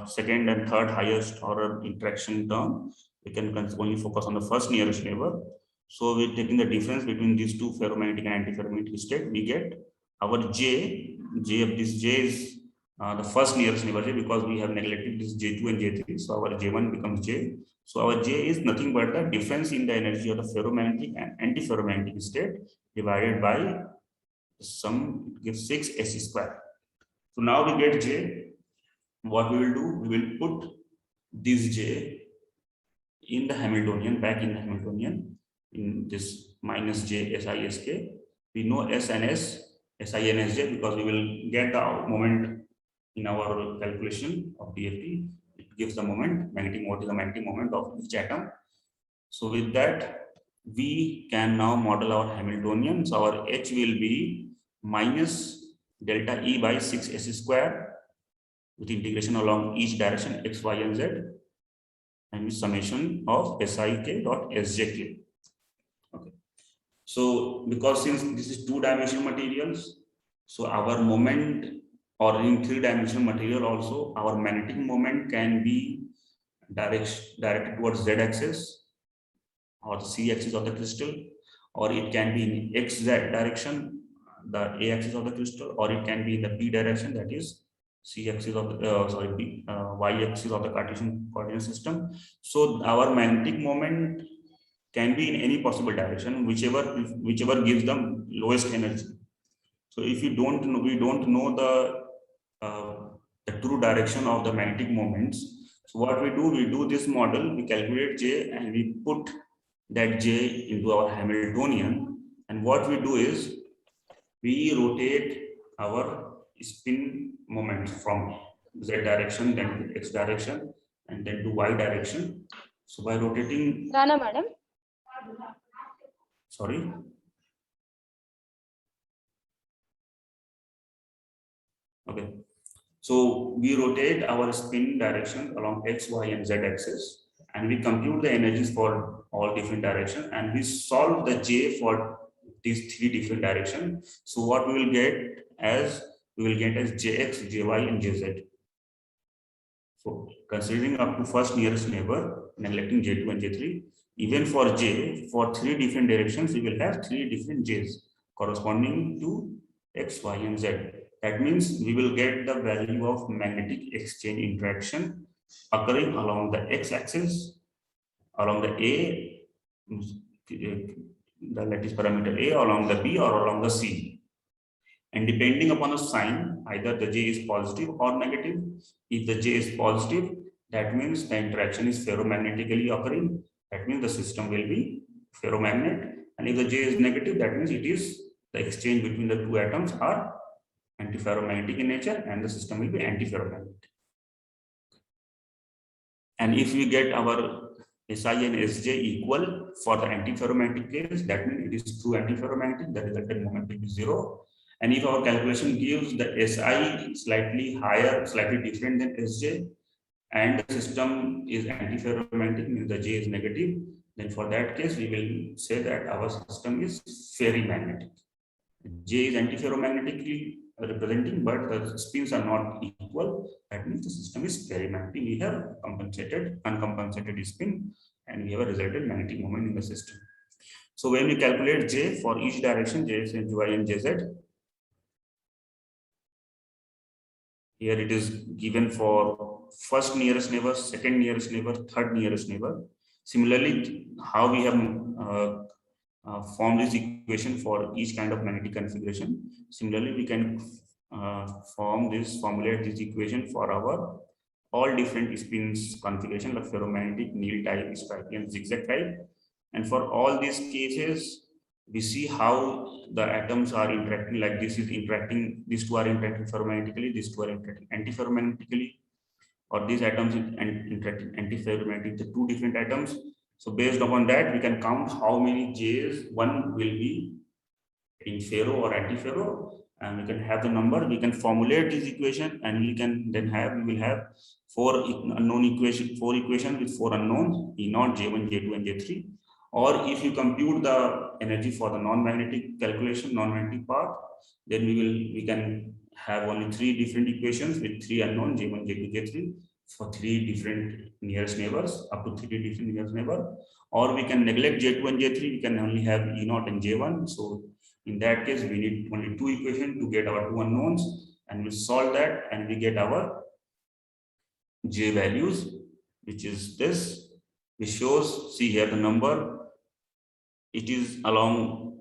second and third highest order interaction term, we can only focus on the first nearest neighbor. So we're taking the difference between these two ferromagnetic and antiferromagnetic state, we get our J of this J is the first nearest neighbor J, because we have neglected this J2 and J3. So our J1 becomes J. So our J is nothing but the difference in the energy of the ferromagnetic and antiferromagnetic state divided by the sum, gives 6s square. So now we get J. What we will do, we will put this J in the Hamiltonian, back in the Hamiltonian, in this minus J SISK. We know S and S, SI and SJ, because we will get the moment in our calculation of DFT. It gives the moment, magnetic, what is the magnetic moment of each atom. So with that, we can now model our Hamiltonian. So our H will be minus delta E by 6s square with integration along each direction x, y, and z, and with summation of SIK dot SJK. Okay. So because since this is two-dimensional materials, so our moment, or in three-dimensional material also, our magnetic moment can be directed towards z-axis or the c-axis of the crystal, or it can be in xz direction, the a-axis of the crystal, or it can be in the p direction, that is c-axis of the y-axis of the Cartesian coordinate system. So our magnetic moment can be in any possible direction, whichever gives them lowest energy. So if we don't know the true direction of the magnetic moments, so what we do this model, we calculate J and we put that J into our Hamiltonian, and what we do is we rotate our spin moment from z direction, then to x direction, and then to y direction. So by rotating, Rana madam. Sorry. Okay. So we rotate our spin direction along x, y, and z axis, and we compute the energies for all different directions, and we solve the J for these three different directions. So what we will get as Jx, Jy, and Jz. So considering up to first nearest neighbor, neglecting J2 and J3, even for J, for three different directions, we will have three different Js corresponding to x, y, and z. That means we will get the value of magnetic exchange interaction occurring along the x-axis, along the A, the lattice parameter A, along the B, or along the C. And depending upon the sign, either the J is positive or negative. If the J is positive, that means the interaction is ferromagnetically occurring. That means the system will be ferromagnet. And if the J is negative, that means it is the exchange between the two atoms are antiferromagnetic in nature, and the system will be antiferromagnetic. And if we get our Si and Sj equal for the antiferromagnetic case, that means it is true antiferromagnetic, the resultant moment will be zero. And if our calculation gives the Si slightly higher, slightly different than Sj, and the system is antiferromagnetic, means the J is negative, then for that case, we will say that our system is ferrimagnetic. J is antiferromagnetically representing, but the spins are not equal. That means the system is ferrimagnetic. We have uncompensated spin, and we have a resultant magnetic moment in the system. So when we calculate J for each direction, J, J, and Jz, here it is given for first nearest neighbor, second nearest neighbor, third nearest neighbor. Similarly, how we have form this equation for each kind of magnetic configuration. Similarly, we can formulate this equation for our all different spins configuration, like ferromagnetic, Neal type, stripy, and zigzag type. And for all these cases, we see how the atoms are interacting. Like this is interacting, these two are interacting ferromagnetically, these two are interacting antiferromagnetically, or these atoms interacting antiferromagnetic, the two different atoms. So based upon that, we can count how many J's one will be in ferro or antiferro, and we can have the number. We can formulate this equation, and we will have four equations with four unknowns: E0, J1, J2, and J3. Or if you compute the energy for the non-magnetic calculation, non-magnetic part, then we can have only three different equations with three unknown, J1, J2, J3, for three different nearest neighbors, up to three different nearest neighbor. Or we can neglect J2 and J3, we can only have E0 and J1. So In that case, we need only two equations to get our two unknowns, and we solve that and we get our J values, which is this, which shows, see here the number, it is along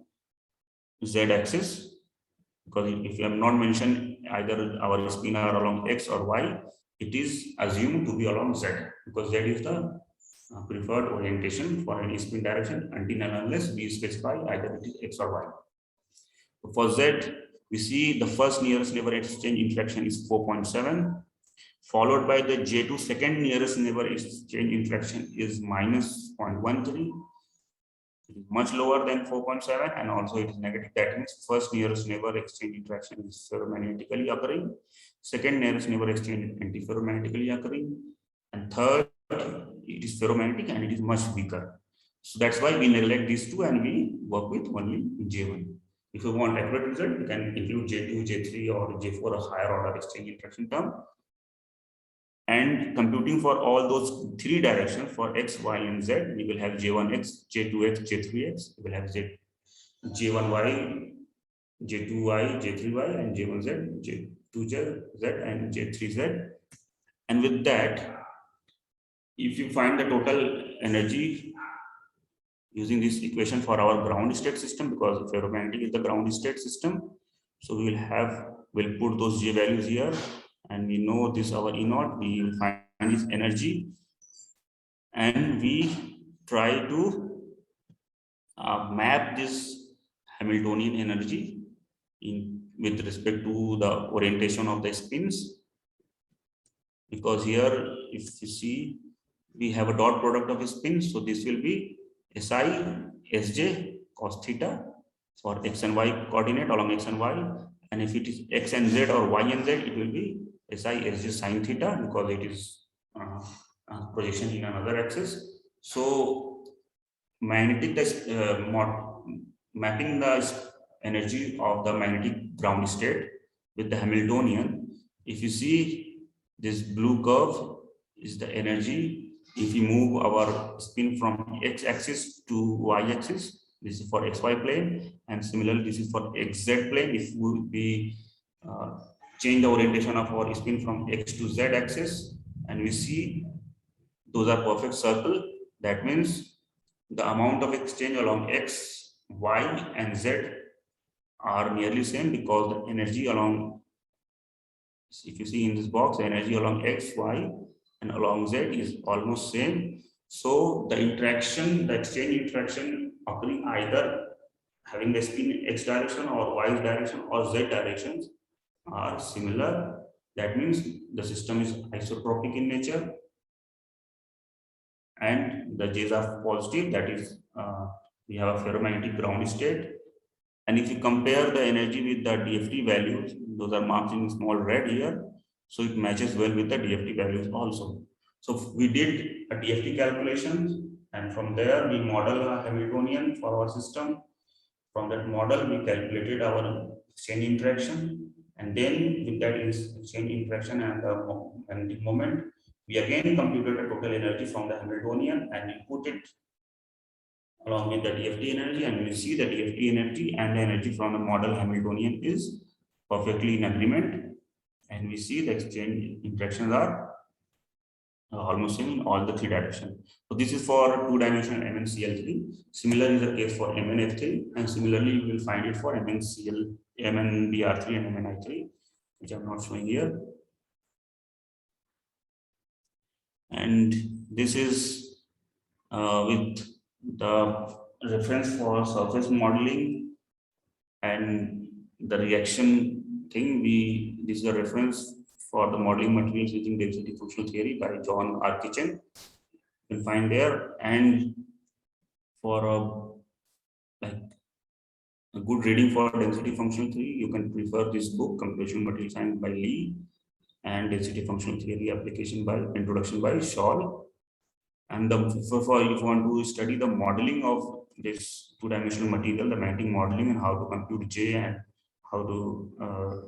Z axis, because if you have not mentioned either our spin are along X or Y, it is assumed to be along Z, because Z is the preferred orientation for any spin direction until and unless we specify either it is X or Y. For Z, we see the first nearest neighbor exchange interaction is 4.7, followed by the J2 second nearest neighbor exchange interaction is minus 0.13. It is much lower than 4.7, and also it is negative. That means first nearest neighbor exchange interaction is ferromagnetically occurring, second nearest neighbor exchange antiferromagnetically occurring, and third, it is ferromagnetic and it is much weaker. So that's why we neglect these two and we work with only J1. If you want accurate result, you can include J2, J3, or J4, a higher order exchange interaction term. And computing for all those three directions for X, Y, and Z, we will have J1X, J2X, J3X. We will have J1Y, J2Y, J3Y, and J1Z, J2Z, and J3Z. And with that, if you find the total energy using this equation for our ground state system, because ferromagnetic is the ground state system, so we'll put those J values here, and we know this our E naught, we will find this energy, and we try to map this Hamiltonian energy with respect to the orientation of the spins, because here if you see we have a dot product of spins, so this will be SI SJ cos theta for X and Y coordinate along X and Y, and if it is X and Z or Y and Z, it will be SI SJ sin theta, because it is projection in another axis. So magnetic mapping the energy of the magnetic ground state with the Hamiltonian, if you see this blue curve is the energy if we move our spin from X axis to Y axis. This is for XY plane, and similarly this is for XZ plane. If we change the orientation of our spin from X to Z axis, and we see those are perfect circle, that means the amount of exchange along X, Y, and Z are nearly same, because the energy along, if you see in this box, energy along X, Y, and along Z is almost same. So the exchange interaction occurring either having the spin X direction or Y direction or Z directions are similar. That means the system is isotropic in nature, and the J's are positive. That is, we have a ferromagnetic ground state. And if you compare the energy with the DFT values, those are marked in small red here, so it matches well with the DFT values also. So we did a DFT calculation, and from there we model a Hamiltonian for our system. From that model, we calculated our exchange interaction, and then with that exchange interaction and the magnetic moment, we again computed the total energy from the Hamiltonian, and we put it along with the DFT energy, and we see the DFT energy and the energy from the model Hamiltonian is perfectly in agreement, and we see the exchange interactions are almost same in all the three directions. So this is for two-dimensional MnCl3. Similar is the case for MnF3, and similarly you will find it for MnCl, MnBr3, and MnI3, which I'm not showing here. And this is with the reference for surface modeling and the reaction thing. This is a reference for the modeling materials using density functional theory by John R. Kitchen. You can find there. And for a good reading for density functional theory, you can prefer this book, Computational Material Science by Lee, and Density Functional Theory Application by Introduction by Scholl. And if you want to study the modeling of this two-dimensional material, the magnetic modeling, and how to compute J and how to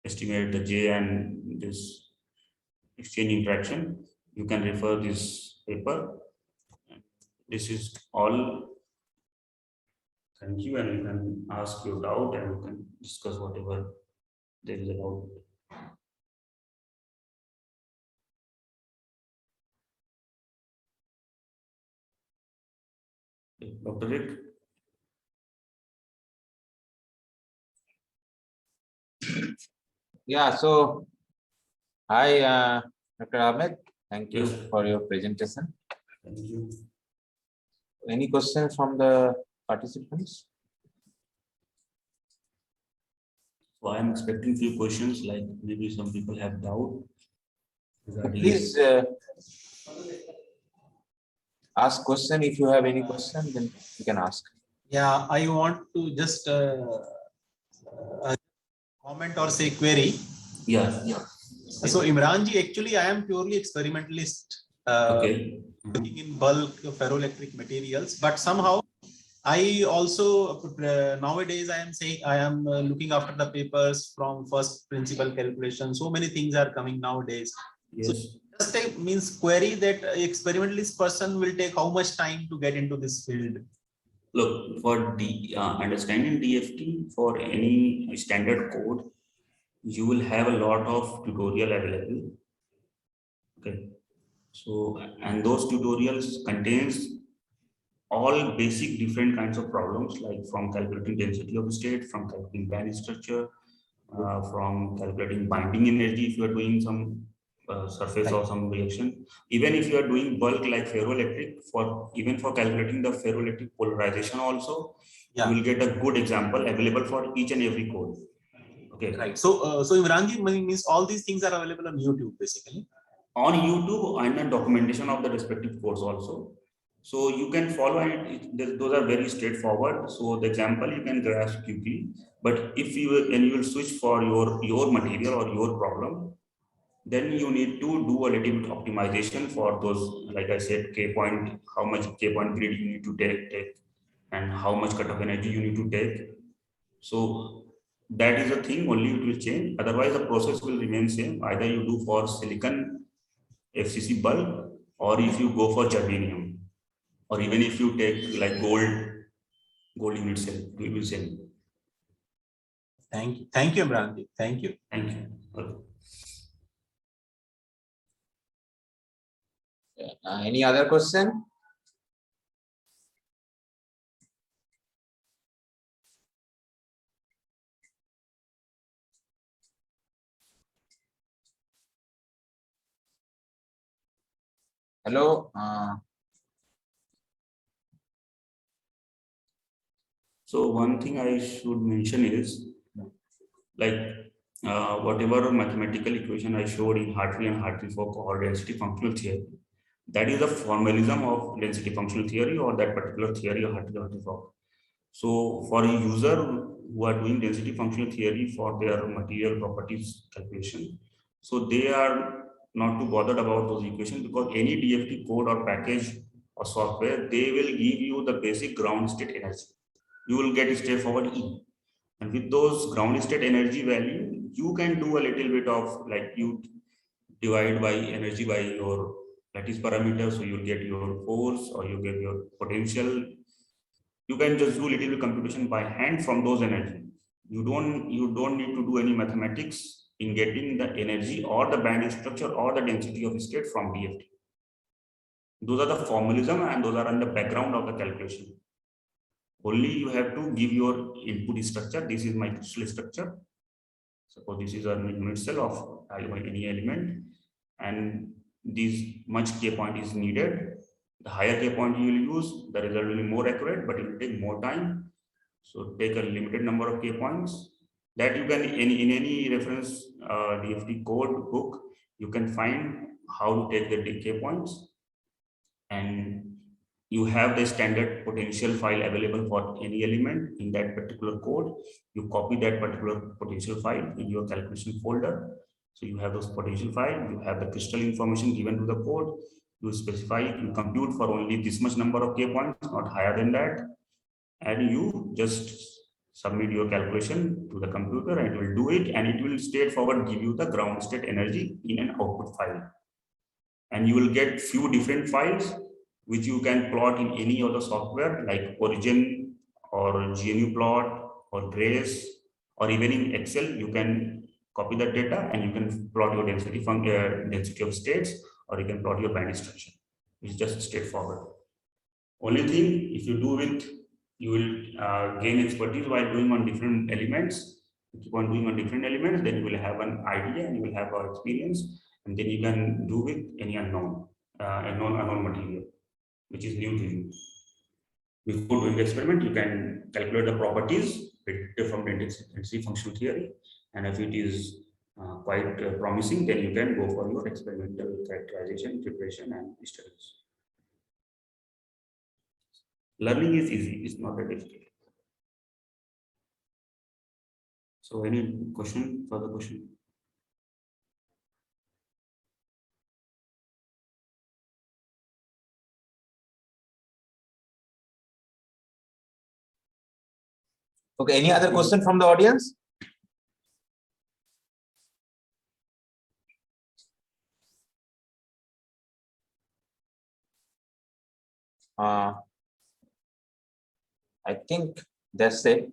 estimate the J and this exchange interaction, you can refer this paper. This is all Thank you, and you can ask your doubt and you can discuss whatever there is about. Dr. Rick? Yeah, so hi, Dr. Ahmed. Thank you Yes. for your presentation. Thank you. Any questions from the participants? So I am expecting few questions, like maybe some people have doubt. Please ask question. If you have any question, then you can ask. Yeah, I want to just comment or say query. Yeah. So Imranji, actually, I am purely experimentalist. Okay. Working in bulk ferroelectric materials, but somehow I also nowadays I am saying I am looking after the papers from first principle calculation. So many things are coming nowadays. Yes. So just a means query that experimentalist person will take how much time to get into this field. Look, for understanding DFT for any standard code, you will have a lot of tutorial available. Okay. So, and those tutorials contains all basic different kinds of problems, like from calculating density of state, from calculating band structure, from calculating binding energy if you are doing some surface or some reaction. Even if you are doing bulk like ferroelectric, even for calculating the ferroelectric polarization also, you will get a good example available for each and every code. Okay. Right. So, so Imranji means all these things are available on YouTube basically. On YouTube and the documentation of the respective codes also. So you can follow it. Those are very straightforward. So the example you can grasp quickly. But if you will switch for your material or your problem, then you need to do a little bit optimization for those, like I said, K point, how much K point grid you need to take, and how much cutoff energy you need to take. So that is a thing, only it will change. Otherwise, the process will remain same. Either you do for silicon FCC bulb, or if you go for germanium, or even if you take like gold unit cell, we will sell. Thank you, Imranji. Thank you. Thank you. Any other question? Hello. So one thing I should mention is, like whatever mathematical equation I showed in Hartree and Hartree for cohort density functional theory, that is the formalism of density functional theory or that particular theory of Hartree for. So for a user who are doing density functional theory for their material properties calculation, so they are not too bothered about those equations, because any DFT code or package or software, they will give you the basic ground state energy. You will get straightforward E. And with those ground state energy value, you can do a little bit of, like, you divide by energy by your lattice parameter, so you'll get your force or you get your potential. You can just do little bit computation by hand from those energy. You don't need to do any mathematics in getting the energy or the band structure or the density of state from DFT. Those are the formalism and those are on the background of the calculation. Only you have to give your input structure. This is my crystal structure. Suppose this is a unit cell of any element, and this much K point is needed. The higher K point you will use, the result will be more accurate, but it will take more time. So take a limited number of K points that you can, in any reference DFT code book, you can find how to take the K points, and you have the standard potential file available for any element in that particular code. You copy that particular potential file in your calculation folder. So you have those potential file, you have the crystal information given to the code, you specify, you compute for only this much number of K points, not higher than that, and you just submit your calculation to the computer and it will do it, and it will straightforward give you the ground state energy in an output file. And you will get few different files which you can plot in any other software like Origin or GNU plot or trace, or even in Excel, you can copy that data and you can plot your density density of states, or you can plot your binary structure. It's just straightforward. Only thing, if you do it, you will gain expertise while doing on different elements. If you keep on doing on different elements, then you will have an idea and you will have our experience, and then you can do with any unknown material, which is new to you. Before doing the experiment, you can calculate the properties from the density functional theory, and if it is quite promising, then you can go for your experimental characterization, preparation, and studies. Learning is easy; it's not that difficult. So, any question? Further question? Okay, any other question from the audience? I think that's it.